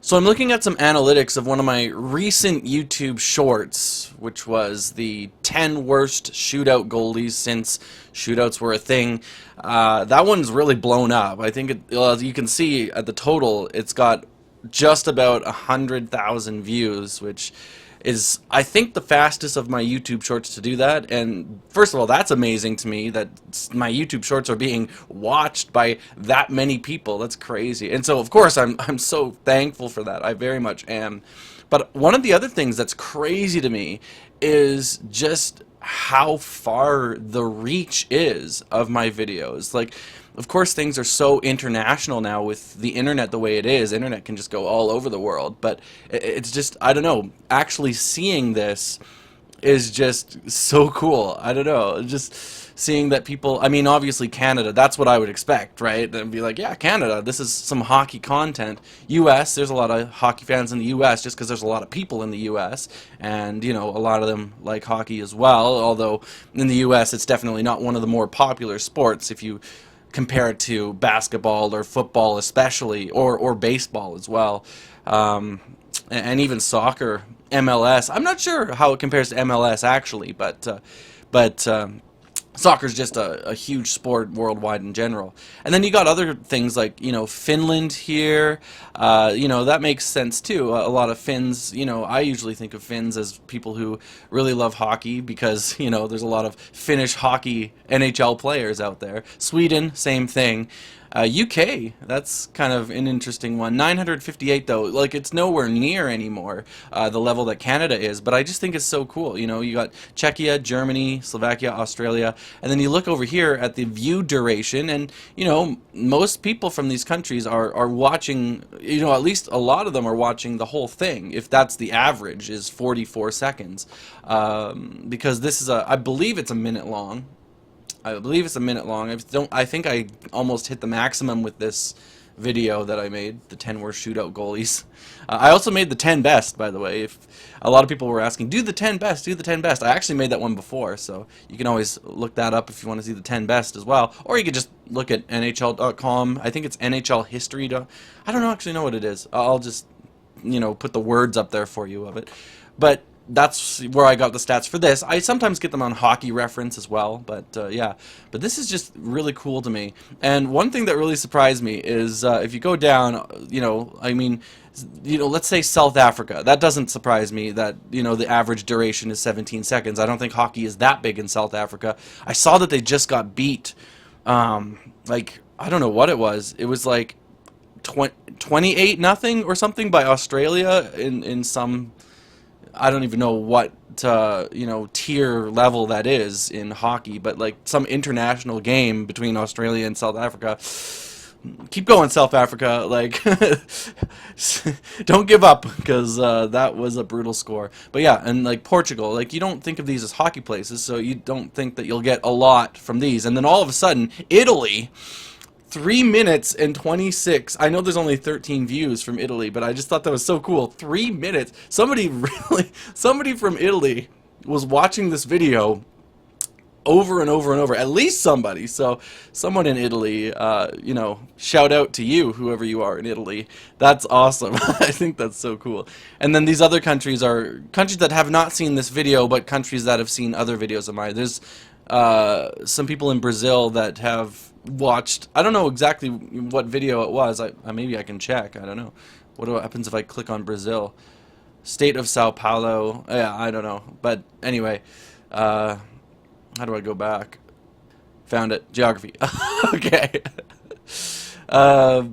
So I'm looking at some analytics of one of my recent YouTube shorts, which was the 10 worst shootout goalies since shootouts were a thing. That one's really blown up. I think as you can see at the total, it's got just about 100,000 views, which is, I think, the fastest of my YouTube shorts to do that. And first of all, that's amazing to me that my YouTube shorts are being watched by that many people. That's crazy. And so, of course, I'm so thankful for that. I very much am. But one of the other things that's crazy to me is just how far the reach is of my videos. Like, of course, things are so international now with the internet the way it is. Internet can just go all over the world, but it's just, I don't know, actually seeing this is just so cool. I don't know, just seeing that people, I mean, obviously Canada, that's what I would expect, right? And be like, yeah, Canada, this is some hockey content. US, there's a lot of hockey fans in the US just because there's a lot of people in the US, and, you know, a lot of them like hockey as well, although in the US it's definitely not one of the more popular sports if you compare it to basketball or football especially, or baseball as well, and even soccer, MLS. I'm not sure how it compares to MLS actually, but soccer's just a huge sport worldwide in general. And then you got other things like, you know, Finland here. You know, that makes sense too. A lot of Finns, you know, I usually think of Finns as people who really love hockey because, you know, there's a lot of Finnish hockey NHL players out there. Sweden, same thing. UK, that's kind of an interesting one. 958 though, like it's nowhere near anymore the level that Canada is, but I just think it's so cool. You know, you got Czechia, Germany, Slovakia, Australia, and then you look over here at the view duration, and you know, most people from these countries are watching, you know, at least a lot of them are watching the whole thing, if that's the average, is 44 seconds. Because this is I believe it's a minute long. I believe it's a minute long. I think I almost hit the maximum with this video that I made, the 10 worst shootout goalies. I also made the 10 best, by the way. If a lot of people were asking, do the 10 best, do the 10 best. I actually made that one before, so you can always look that up if you want to see the 10 best as well. Or you could just look at NHL.com. I think it's NHL history. I don't actually know what it is. I'll just, you know, put the words up there for you of it. But that's where I got the stats for this. I sometimes get them on Hockey Reference as well, but yeah. But this is just really cool to me. And one thing that really surprised me is if you go down, you know, I mean, you know, let's say South Africa. That doesn't surprise me that, you know, the average duration is 17 seconds. I don't think hockey is that big in South Africa. I saw that they just got beat. Like, I don't know what it was. It was like 28 nothing or something by Australia in some, I don't even know what you know, tier level that is in hockey, but like some international game between Australia and South Africa. Keep going, South Africa. Like, don't give up because that was a brutal score. But yeah, and like Portugal, like you don't think of these as hockey places, so you don't think that you'll get a lot from these, and then all of a sudden, Italy. 3 minutes and 26. I know there's only 13 views from Italy, but I just thought that was so cool. 3 minutes. Somebody from Italy was watching this video over and over and over. At least somebody. So, someone in Italy, you know, shout out to you, whoever you are in Italy. That's awesome. I think that's so cool. And then these other countries are countries that have not seen this video, but countries that have seen other videos of mine. There's some people in Brazil that have watched, I don't know exactly what video it was. Maybe I can check. I don't know. What happens if I click on Brazil? State of Sao Paulo. Yeah, I don't know. But anyway, how do I go back? Found it. Geography. Okay. Uh,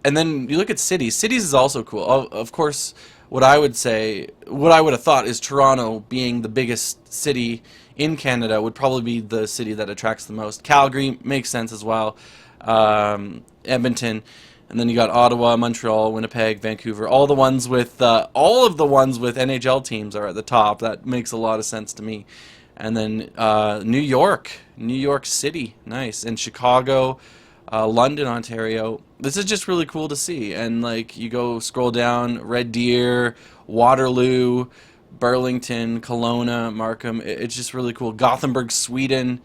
and then you look at cities. Cities is also cool. Of course, what I would say, what I would have thought is Toronto being the biggest city in Canada would probably be the city that attracts the most. Calgary makes sense as well. Edmonton, and then you got Ottawa, Montreal, Winnipeg, Vancouver. All of the ones with NHL teams are at the top. That makes a lot of sense to me. And then New York City, nice, and Chicago, London, Ontario. This is just really cool to see. And like you go scroll down, Red Deer, Waterloo, Burlington, Kelowna, Markham. It's just really cool. Gothenburg, Sweden.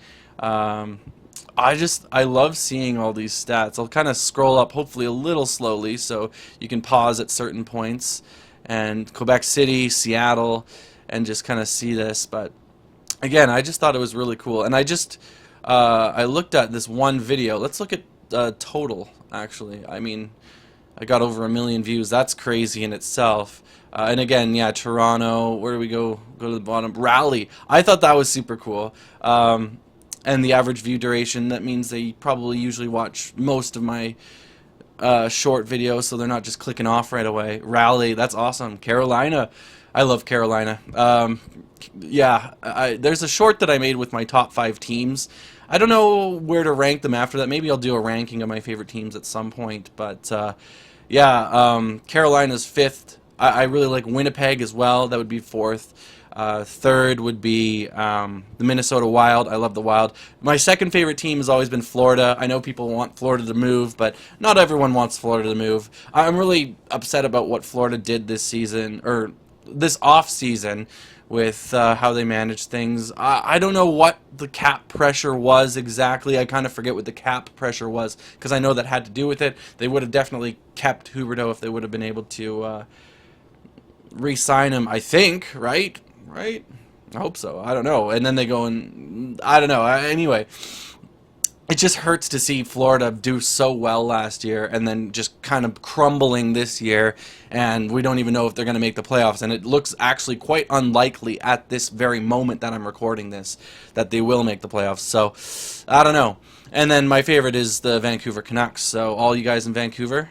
I love seeing all these stats. I'll kind of scroll up, hopefully a little slowly, so you can pause at certain points, and Quebec City, Seattle, and just kind of see this. But again, I just thought it was really cool, and I looked at this one video. Let's look at total. Actually, I mean, I got over 1 million views. That's crazy in itself. And again, yeah, Toronto. Where do we go? Go to the bottom. Rally. I thought that was super cool. And the average view duration. That means they probably usually watch most of my short videos, so they're not just clicking off right away. Rally. That's awesome. Carolina. I love Carolina. Yeah, there's a short that I made with my top 5 teams. I don't know where to rank them after that. Maybe I'll do a ranking of my favorite teams at some point. But yeah, Carolina's 5th. I really like Winnipeg as well. That would be 4th. 3rd would be the Minnesota Wild. I love the Wild. My second favorite team has always been Florida. I know people want Florida to move, but not everyone wants Florida to move. I'm really upset about what Florida did this season, or this off season, with how they managed things. I don't know what the cap pressure was exactly. I kind of forget what the cap pressure was, because I know that had to do with it. They would have definitely kept Huberdeau if they would have been able to re-sign him, I think, right? Right? I hope so. I don't know. And then they go and... I don't know. Anyway, it just hurts to see Florida do so well last year and then just kind of crumbling this year, and we don't even know if they're going to make the playoffs, and it looks actually quite unlikely at this very moment that I'm recording this that they will make the playoffs. So I don't know. And then my favorite is the Vancouver Canucks. So all you guys in Vancouver,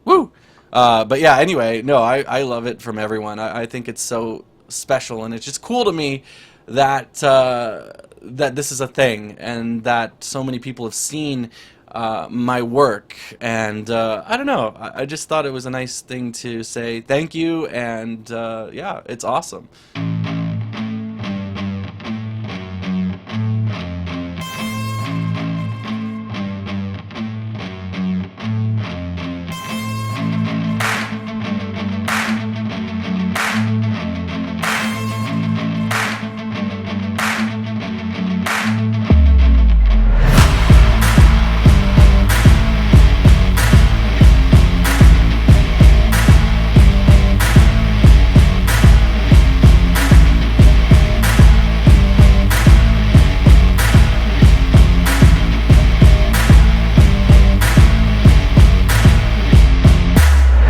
woo! But yeah, anyway, no, I love it from everyone. I think it's so special, and it's just cool to me that that this is a thing, and that so many people have seen my work. And I don't know, I just thought it was a nice thing to say thank you, and yeah, it's awesome.